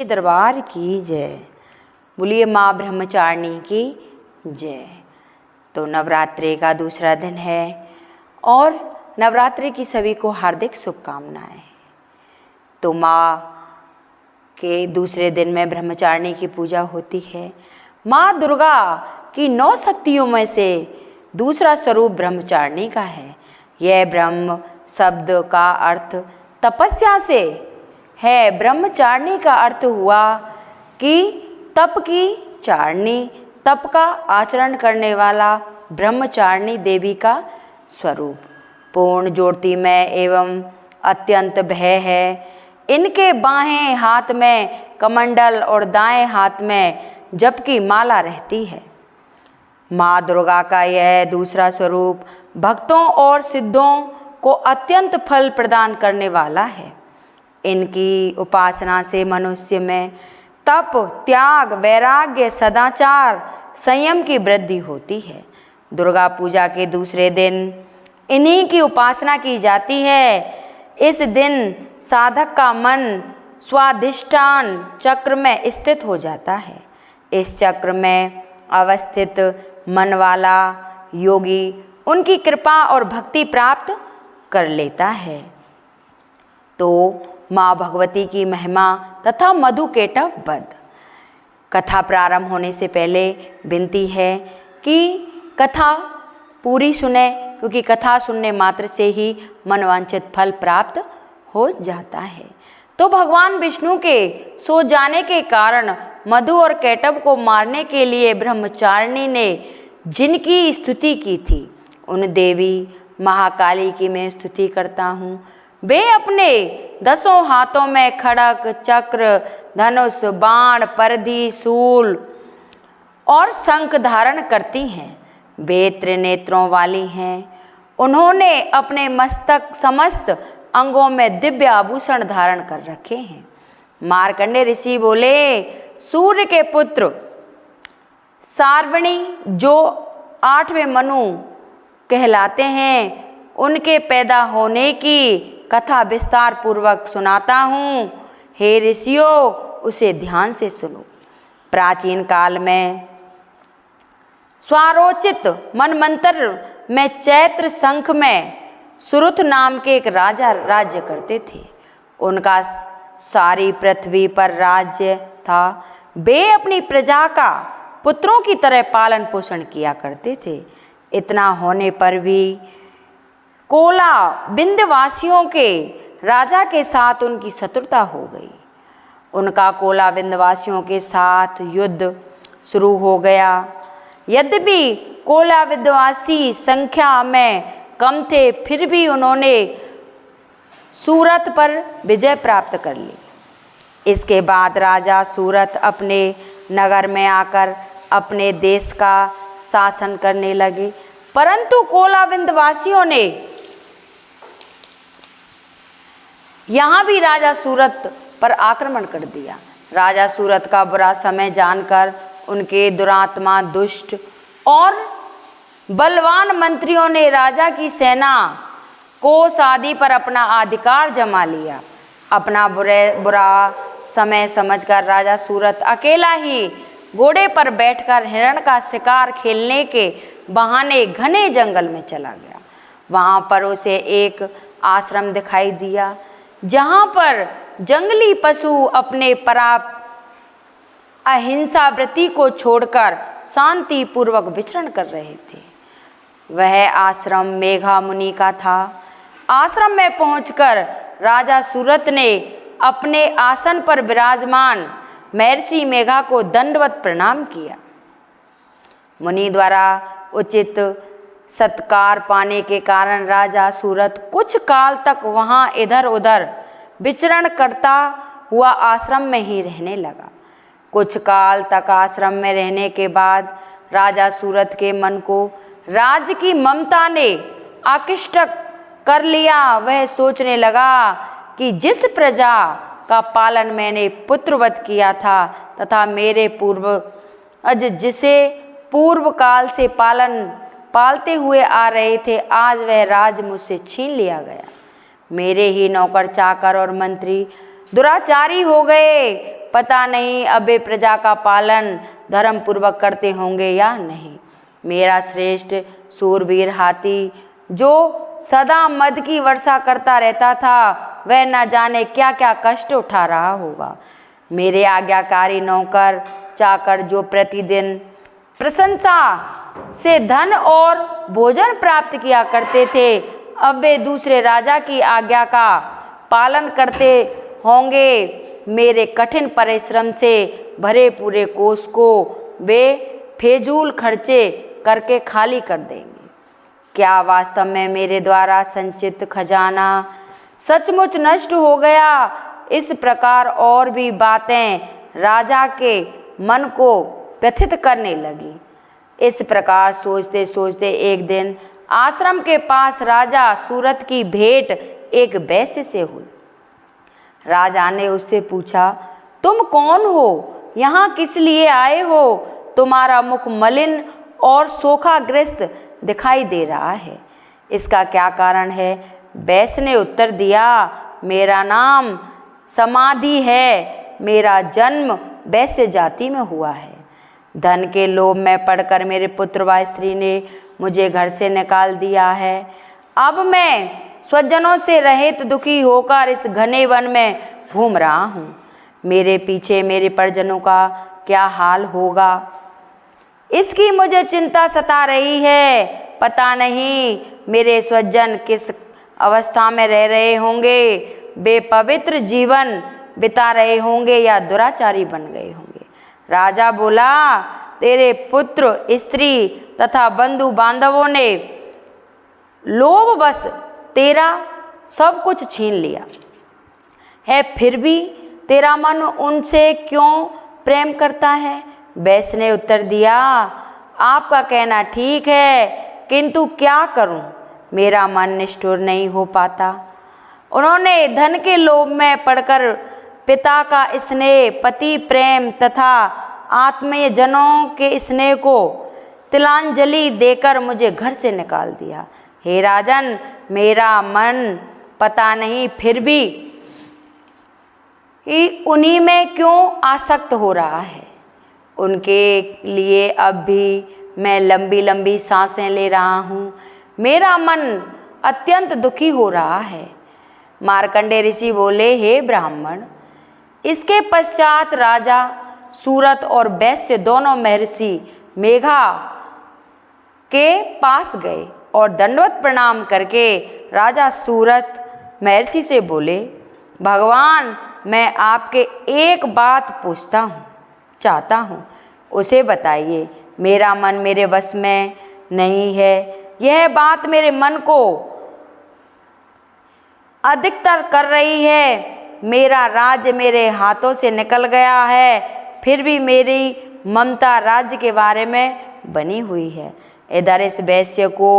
दरबार की जय। बोलिए माँ ब्रह्मचारिणी की जय। तो नवरात्रि का दूसरा दिन है और नवरात्रि की सभी को हार्दिक शुभकामनाएं। तो माँ के दूसरे दिन में ब्रह्मचारिणी की पूजा होती है। माँ दुर्गा की 9 शक्तियों में से दूसरा स्वरूप ब्रह्मचारिणी का है। यह ब्रह्म शब्द का अर्थ तपस्या से है। ब्रह्मचारिणी का अर्थ हुआ कि तप की चारिणी, तप का आचरण करने वाला ब्रह्मचारिणी देवी का स्वरूप। पूर्ण ज्योतिमय एवं अत्यंत भय है। इनके बाएं हाथ में कमंडल और दाएं हाथ में जप की माला रहती है। माँ दुर्गा का यह दूसरा स्वरूप भक्तों और सिद्धों को अत्यंत फल प्रदान करने वाला है। इनकी उपासना से मनुष्य में तप, त्याग, वैराग्य, सदाचार, संयम की वृद्धि होती है। दुर्गा पूजा के दूसरे दिन इन्हीं की उपासना की जाती है। इस दिन साधक का मन स्वाधिष्ठान चक्र में स्थित हो जाता है। इस चक्र में अवस्थित मन वाला योगी उनकी कृपा और भक्ति प्राप्त कर लेता है। तो माँ भगवती की महिमा तथा मधुकेटव वध। कथा प्रारंभ होने से पहले विनती है कि कथा पूरी सुने, क्योंकि कथा सुनने मात्र से ही मनवांछित फल प्राप्त हो जाता है। तो भगवान विष्णु के सो जाने के कारण मधु और केटव को मारने के लिए ब्रह्मचारिणी ने जिनकी स्तुति की थी, उन देवी महाकाली की मैं स्तुति करता हूँ। वे अपने 10 हाथों में खड़ग, चक्र, धनुष, बाण, परिधि, शूल और शंख धारण करती हैं। वे त्रिनेत्रों वाली हैं। उन्होंने अपने मस्तक समस्त अंगों में दिव्य आभूषण धारण कर रखे हैं। मार्कंडेय ऋषि बोले, सूर्य के पुत्र सार्वणी जो 8वें मनु कहलाते हैं, उनके पैदा होने की कथा विस्तार पूर्वक सुनाता हूँ। हे ऋषियों, उसे ध्यान से सुनो। प्राचीन काल में स्वारोचित मनमंत्र में चैत्र शंख में सुरुथ नाम के एक राजा राज्य करते थे। उनका सारी पृथ्वी पर राज्य था। वे अपनी प्रजा का पुत्रों की तरह पालन पोषण किया करते थे। इतना होने पर भी कोला विंध्यवासियों के राजा के साथ उनकी शत्रुता हो गई। उनका कोला विंध्यवासियों के साथ युद्ध शुरू हो गया। यद्यपि कोला विंध्यवासी संख्या में कम थे, फिर भी उन्होंने सूरत पर विजय प्राप्त कर ली। इसके बाद राजा सूरत अपने नगर में आकर अपने देश का शासन करने लगे, परंतु कोला विंध्यवासियों ने यहाँ भी राजा सूरत पर आक्रमण कर दिया। राजा सूरत का बुरा समय जानकर उनके दुरात्मा, दुष्ट और बलवान मंत्रियों ने राजा की सेना कोस आदि पर अपना अधिकार जमा लिया। अपना बुरा समय समझकर राजा सूरत अकेला ही घोड़े पर बैठकर हिरण का शिकार खेलने के बहाने घने जंगल में चला गया। वहाँ पर उसे एक आश्रम दिखाई दिया, जहाँ पर जंगली पशु अपने पराप अहिंसा व्रति को छोड़कर शांति पूर्वक विचरण कर रहे थे। वह आश्रम मेघा मुनि का था। आश्रम में पहुंचकर राजा सूरत ने अपने आसन पर विराजमान महर्षि मेघा को दंडवत प्रणाम किया। मुनि द्वारा उचित सत्कार पाने के कारण राजा सूरत कुछ काल तक वहाँ इधर उधर विचरण करता हुआ आश्रम में ही रहने लगा। कुछ काल तक आश्रम में रहने के बाद राजा सूरत के मन को राज्य की ममता ने आकृष्ट कर लिया। वह सोचने लगा कि जिस प्रजा का पालन मैंने पुत्रवत किया था तथा मेरे पूर्वज जिसे पूर्व काल से पालते हुए आ रहे थे, आज वह राज मुझसे छीन लिया गया। मेरे ही नौकर चाकर और मंत्री दुराचारी हो गए। पता नहीं अब वे प्रजा का पालन धर्म पूर्वक करते होंगे या नहीं। मेरा श्रेष्ठ सूरवीर हाथी जो सदा मद की वर्षा करता रहता था, वह न जाने क्या क्या कष्ट उठा रहा होगा। मेरे आज्ञाकारी नौकर चाकर जो प्रतिदिन प्रशंसा से धन और भोजन प्राप्त किया करते थे, अब वे दूसरे राजा की आज्ञा का पालन करते होंगे। मेरे कठिन परिश्रम से भरे पूरे कोष को वे फेजूल खर्चे करके खाली कर देंगे। क्या वास्तव में मेरे द्वारा संचित खजाना सचमुच नष्ट हो गया? इस प्रकार और भी बातें राजा के मन को व्यथित करने लगी। इस प्रकार सोचते सोचते एक दिन आश्रम के पास राजा सूरत की भेंट एक वैश्य से हुई। राजा ने उससे पूछा, तुम कौन हो? यहाँ किस लिए आए हो? तुम्हारा मुख मलिन और शोकाग्रस्त दिखाई दे रहा है, इसका क्या कारण है? वैश्य ने उत्तर दिया, मेरा नाम समाधि है, मेरा जन्म वैश्य जाति में हुआ है। धन के लोभ में पड़कर मेरे पुत्र व स्त्री ने मुझे घर से निकाल दिया है। अब मैं स्वजनों से रहित दुखी होकर इस घने वन में घूम रहा हूँ। मेरे पीछे मेरे परिजनों का क्या हाल होगा, इसकी मुझे चिंता सता रही है। पता नहीं मेरे स्वजन किस अवस्था में रह रहे होंगे, वे पवित्र जीवन बिता रहे होंगे या दुराचारी बन गए होंगे। राजा बोला, तेरे पुत्र स्त्री तथा बंधु बांधवों ने लोभवश तेरा सब कुछ छीन लिया है, फिर भी तेरा मन उनसे क्यों प्रेम करता है? वैश्य ने उत्तर दिया, आपका कहना ठीक है, किंतु क्या करूं, मेरा मन निष्ठुर नहीं हो पाता। उन्होंने धन के लोभ में पड़कर पिता का स्नेह, पति प्रेम तथा आत्मीय जनों के स्नेह को तिलांजलि देकर मुझे घर से निकाल दिया। हे राजन, मेरा मन पता नहीं फिर भी उन्हीं में क्यों आसक्त हो रहा है। उनके लिए अब भी मैं लंबी लंबी सांसें ले रहा हूँ। मेरा मन अत्यंत दुखी हो रहा है। मार्कंडेय ऋषि बोले, हे ब्राह्मण। इसके पश्चात राजा सूरत और वैश्य दोनों महर्षि मेघा के पास गए और दंडवत प्रणाम करके राजा सूरत महर्षि से बोले, भगवान, मैं आपके एक बात पूछता हूँ, चाहता हूँ, उसे बताइए। मेरा मन मेरे वश में नहीं है। यह बात मेरे मन को अधिकतर कर रही है। मेरा राज्य मेरे हाथों से निकल गया है, फिर भी मेरी ममता राज्य के बारे में बनी हुई है। इधर इस वैश्य को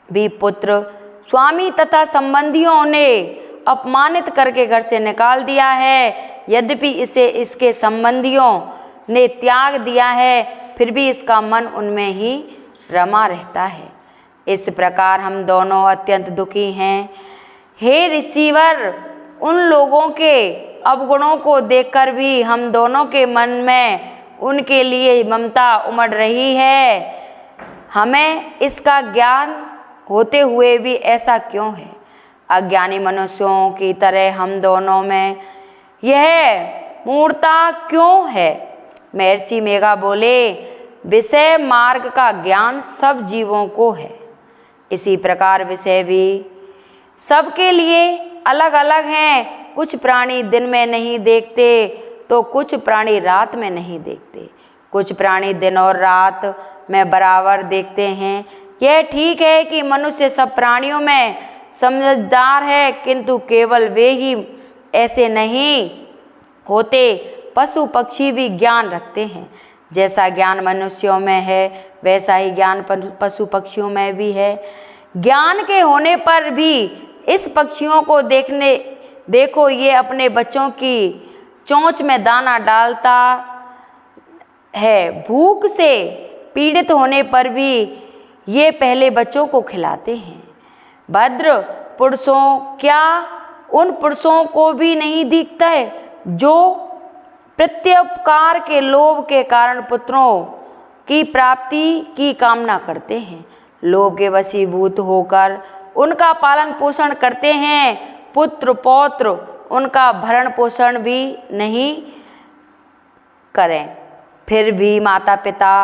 भी पुत्र, स्वामी तथा संबंधियों ने अपमानित करके घर से निकाल दिया है। यद्यपि इसे इसके संबंधियों ने त्याग दिया है, फिर भी इसका मन उनमें ही रमा रहता है। इस प्रकार हम दोनों अत्यंत दुखी हैं। हे ऋषिवर, उन लोगों के अवगुणों को देखकर भी हम दोनों के मन में उनके लिए ममता उमड़ रही है। हमें इसका ज्ञान होते हुए भी ऐसा क्यों है? अज्ञानी मनुष्यों की तरह हम दोनों में यह मूढ़ता क्यों है? महर्षि मेघा बोले, विषय मार्ग का ज्ञान सब जीवों को है। इसी प्रकार विषय भी सबके लिए अलग अलग हैं। कुछ प्राणी दिन में नहीं देखते तो कुछ प्राणी रात में नहीं देखते। कुछ प्राणी दिन और रात में बराबर देखते हैं। यह ठीक है कि मनुष्य सब प्राणियों में समझदार है, किंतु केवल वे ही ऐसे नहीं होते। पशु पक्षी भी ज्ञान रखते हैं। जैसा ज्ञान मनुष्यों में है, वैसा ही ज्ञान पशु पक्षियों में भी है। ज्ञान के होने पर भी इस पक्षियों को देखो, ये अपने बच्चों की चोंच में दाना डालता है। भूख से पीड़ित होने पर भी ये पहले बच्चों को खिलाते हैं। भद्र पुरुषों, क्या उन पुरुषों को भी नहीं दिखता है जो प्रत्युपकार के लोभ के कारण पुत्रों की प्राप्ति की कामना करते हैं। लोभ के वशीभूत होकर उनका पालन पोषण करते हैं। पुत्र पौत्र उनका भरण पोषण भी नहीं करें, फिर भी माता पिता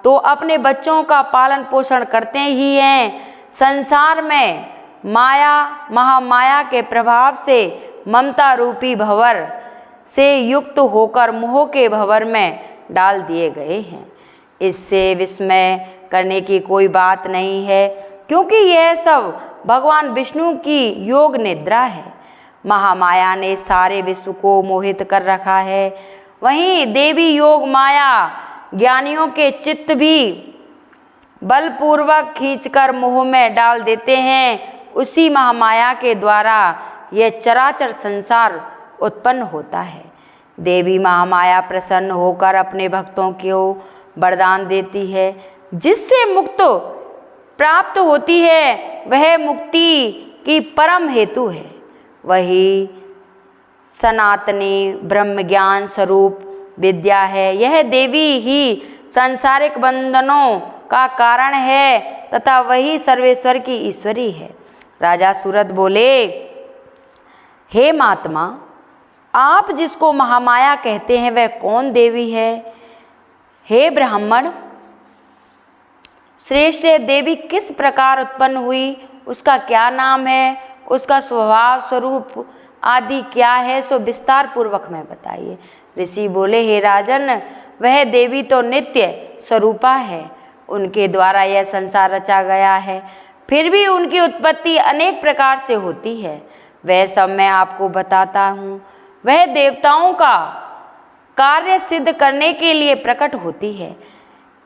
तो अपने बच्चों का पालन पोषण करते ही हैं। संसार में माया महामाया के प्रभाव से ममता रूपी भंवर से युक्त होकर मोह के भंवर में डाल दिए गए हैं। इससे विस्मय करने की कोई बात नहीं है, क्योंकि यह सब भगवान विष्णु की योग निद्रा है। महामाया ने सारे विश्व को मोहित कर रखा है। वहीं देवी योग माया ज्ञानियों के चित्त भी बलपूर्वक खींचकर मोह में डाल देते हैं। उसी महामाया के द्वारा यह चराचर संसार उत्पन्न होता है। देवी महामाया प्रसन्न होकर अपने भक्तों को वरदान देती है। जिससे मुक्त प्राप्त होती है वह मुक्ति की परम हेतु है। वही सनातनी ब्रह्म ज्ञान स्वरूप विद्या है। यह देवी ही सांसारिक बंधनों का कारण है तथा वही सर्वेश्वर की ईश्वरी है। राजा सूरत बोले, हे महात्मा, आप जिसको महामाया कहते हैं वह कौन देवी है? हे ब्राह्मण श्रेष्ठ, देवी किस प्रकार उत्पन्न हुई, उसका क्या नाम है, उसका स्वभाव स्वरूप आदि क्या है, सो विस्तार पूर्वक में बताइए। ऋषि बोले, हे राजन, वह देवी तो नित्य स्वरूपा है। उनके द्वारा यह संसार रचा गया है, फिर भी उनकी उत्पत्ति अनेक प्रकार से होती है। वह सब मैं आपको बताता हूँ। वह देवताओं का कार्य सिद्ध करने के लिए प्रकट होती है।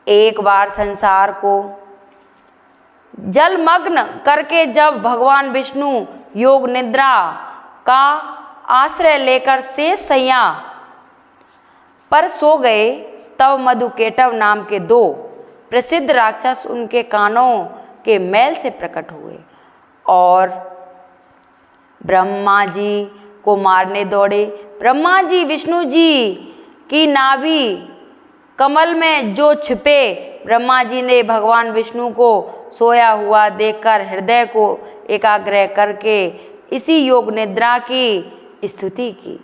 एक बार संसार को जलमग्न करके जब भगवान विष्णु योग निद्रा का आश्रय लेकर शेष शैया पर सो गए, तब मधुकेटव नाम के 2 प्रसिद्ध राक्षस उनके कानों के मैल से प्रकट हुए और ब्रह्मा जी को मारने दौड़े। ब्रह्मा जी विष्णु जी की नाभि कमल में जो छिपे, ब्रह्मा जी ने भगवान विष्णु को सोया हुआ देखकर हृदय को एकाग्र करके इसी योग निद्रा की स्तुति की।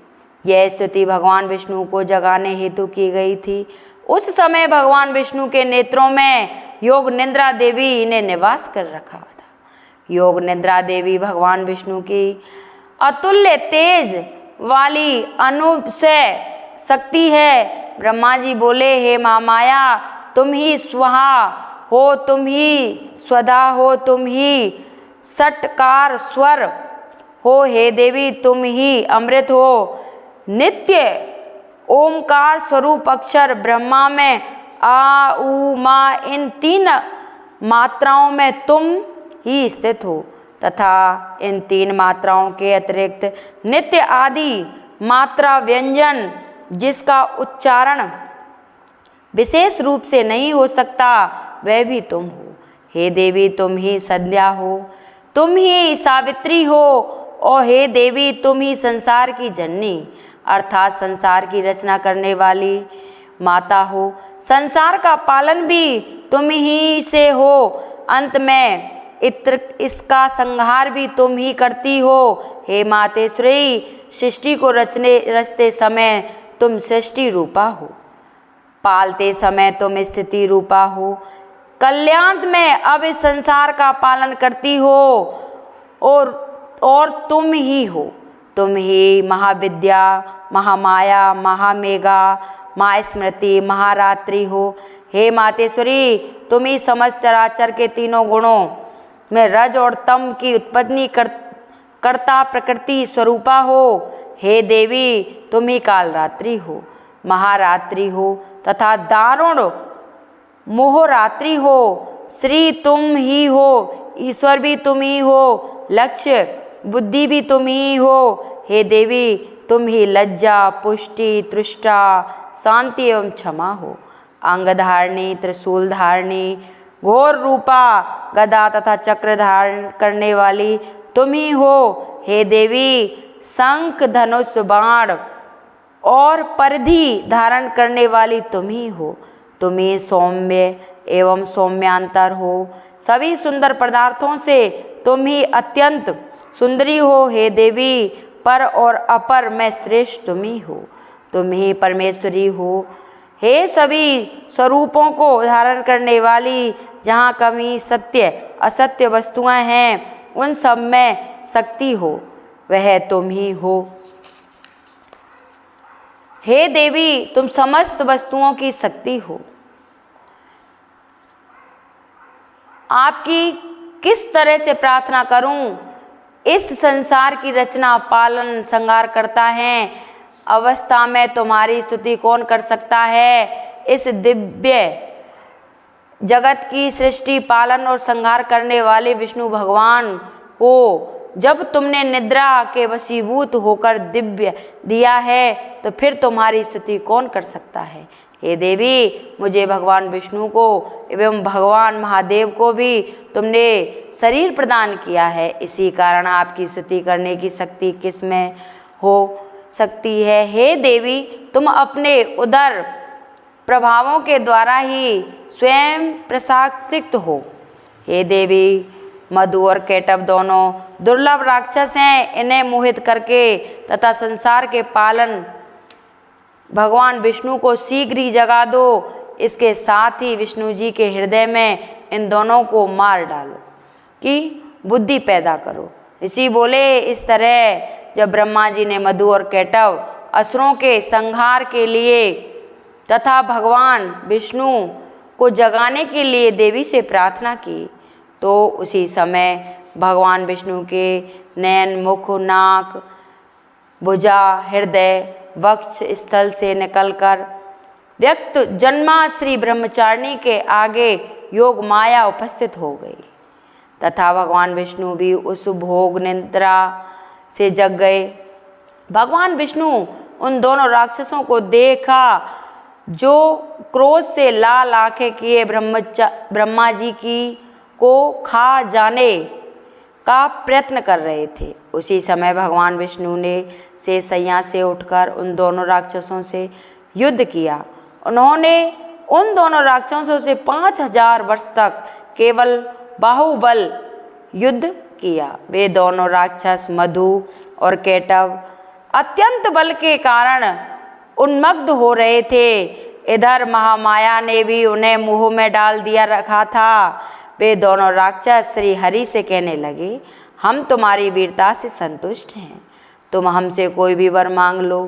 यह स्तुति भगवान विष्णु को जगाने हेतु की गई थी। उस समय भगवान विष्णु के नेत्रों में योग निद्रा देवी ने निवास कर रखा था। योग निद्रा देवी भगवान विष्णु की अतुल्य तेज वाली अनुपय शक्ति है। ब्रह्मा जी बोले, हे महामाया, तुम ही स्वाहा हो, तुम ही स्वधा हो, तुम ही षटकार स्वर हो। हे देवी, तुम ही अमृत हो। नित्य ओमकार स्वरूप अक्षर ब्रह्मा में आ उ मा इन 3 मात्राओं में तुम ही स्थित हो तथा इन 3 मात्राओं के अतिरिक्त नित्य आदि मात्रा व्यंजन जिसका उच्चारण विशेष रूप से नहीं हो सकता, वह भी तुम हो। हे देवी, तुम ही संध्या हो, तुम ही सावित्री हो और हे देवी, तुम ही संसार की जननी अर्थात संसार की रचना करने वाली माता हो। संसार का पालन भी तुम ही से हो। अंत में इसका संहार भी तुम ही करती हो। हे मातेश्वरी, सृष्टि को रचते समय तुम सृष्टि रूपा हो, पालते समय तुम स्थिति रूपा हो, कल्याण में अब इस संसार का पालन करती हो और तुम ही हो। तुम ही महाविद्या, महामाया, महामेघा, महास्मृति, महारात्रि हो। हे मातेश्वरी, तुम ही समस्त चराचर के 3 गुणों में रज और तम की उत्पत्ति कर्ता प्रकृति स्वरूपा हो। हे देवी, तुम ही कालरात्रि हो, महारात्रि हो तथा दारुण मोहरात्रि हो। श्री तुम ही हो, ईश्वर भी तुम ही हो, लक्ष्य बुद्धि भी तुम ही हो। हे देवी, तुम ही लज्जा, पुष्टि, तृष्टा, शांति एवं क्षमा हो। अंगधारणी, त्रिशूल धारणी, घोर रूपा, गदा तथा चक्र धारण करने वाली तुम ही हो। हे देवी, शंख, धनुष, बाण और परिधि धारण करने वाली तुम ही हो। तुम ही सौम्य एवं सौम्यांतर हो। सभी सुंदर पदार्थों से तुम ही अत्यंत सुंदरी हो। हे देवी, पर और अपर में श्रेष्ठ तुम ही हो। तुम ही परमेश्वरी हो। हे सभी स्वरूपों को धारण करने वाली, जहाँ कभी सत्य असत्य वस्तुएं हैं उन सब में शक्ति हो, वह तुम ही हो। हे देवी, तुम समस्त वस्तुओं की शक्ति हो। आपकी किस तरह से प्रार्थना करूं? इस संसार की रचना पालन संहार करता है अवस्था में तुम्हारी स्तुति कौन कर सकता है? इस दिव्य जगत की सृष्टि पालन और संहार करने वाले विष्णु भगवान को जब तुमने निद्रा के वशीभूत होकर दिव्य दिया है, तो फिर तुम्हारी स्तुति कौन कर सकता है? हे देवी, मुझे भगवान विष्णु को एवं भगवान महादेव को भी तुमने शरीर प्रदान किया है। इसी कारण आपकी स्तुति करने की शक्ति किस में हो सकती है? हे देवी, तुम अपने उदर प्रभावों के द्वारा ही स्वयं प्रशासित हो। हे देवी, मधु और केटव दोनों दुर्लभ राक्षस हैं। इन्हें मोहित करके तथा संसार के पालन भगवान विष्णु को शीघ्र ही जगा दो। इसके साथ ही विष्णु जी के हृदय में इन दोनों को मार डालो कि बुद्धि पैदा करो। ऋषि बोले, इस तरह जब ब्रह्मा जी ने मधु और केटव असुरों के संहार के लिए तथा भगवान विष्णु को जगाने के लिए देवी से प्रार्थना की, तो उसी समय भगवान विष्णु के नयन, मुख, नाक, भुजा, हृदय, वक्ष स्थल से निकलकर व्यक्त जन्मा श्री ब्रह्मचारिणी के आगे योग माया उपस्थित हो गई तथा भगवान विष्णु भी उस भोग निद्रा से जग गए। भगवान विष्णु उन दोनों राक्षसों को देखा जो क्रोध से लाल आंखें किए ब्रह्मा जी की को खा जाने का प्रयत्न कर रहे थे। उसी समय भगवान विष्णु ने शैया से उठकर उन दोनों राक्षसों से युद्ध किया। उन्होंने उन दोनों राक्षसों से 5000 वर्ष तक केवल बाहुबल युद्ध किया। वे दोनों राक्षस मधु और केटव अत्यंत बल के कारण उन्मग्न हो रहे थे। इधर महामाया ने भी उन्हें मुंह में डाल दिया रखा था। वे दोनों राक्षस श्री हरि से कहने लगे, हम तुम्हारी वीरता से संतुष्ट हैं, तुम हमसे कोई भी वर मांग लो।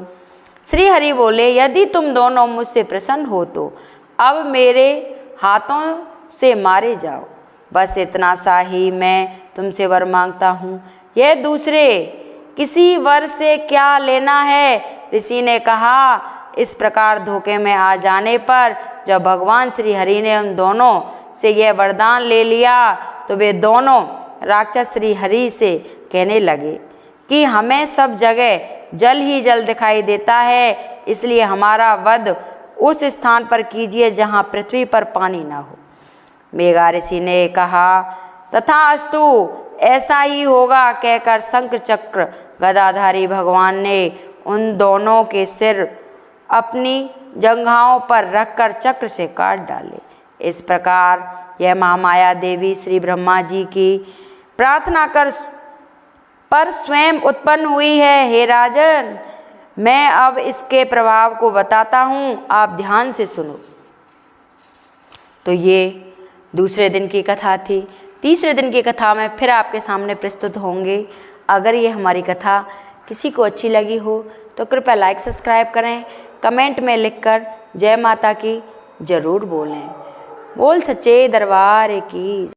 श्री हरि बोले, यदि तुम दोनों मुझसे प्रसन्न हो तो अब मेरे हाथों से मारे जाओ। बस इतना सा ही मैं तुमसे वर मांगता हूँ, यह दूसरे किसी वर से क्या लेना है? ऋषि ने कहा। इस प्रकार धोखे में आ जाने पर जब भगवान श्री हरि ने उन दोनों से यह वरदान ले लिया, तो वे दोनों राक्षस श्री हरि से कहने लगे कि हमें सब जगह जल ही जल दिखाई देता है, इसलिए हमारा वध उस स्थान पर कीजिए जहाँ पृथ्वी पर पानी न हो। मेघा ऋषि ने कहा, तथास्तु, ऐसा ही होगा कहकर शंख चक्र गदाधारी भगवान ने उन दोनों के सिर अपनी जंघाओं पर रखकर चक्र से काट डाले। इस प्रकार यह महामाया देवी श्री ब्रह्मा जी की प्रार्थना कर पर स्वयं उत्पन्न हुई है। हे राजन, मैं अब इसके प्रभाव को बताता हूँ, आप ध्यान से सुनो। तो ये दूसरे दिन की कथा थी। तीसरे दिन की कथा में फिर आपके सामने प्रस्तुत होंगे। अगर ये हमारी कथा किसी को अच्छी लगी हो तो कृपया लाइक सब्सक्राइब करें। कमेंट में लिखकर जय माता की ज़रूर बोलें। बोल सच्चे दरबार की।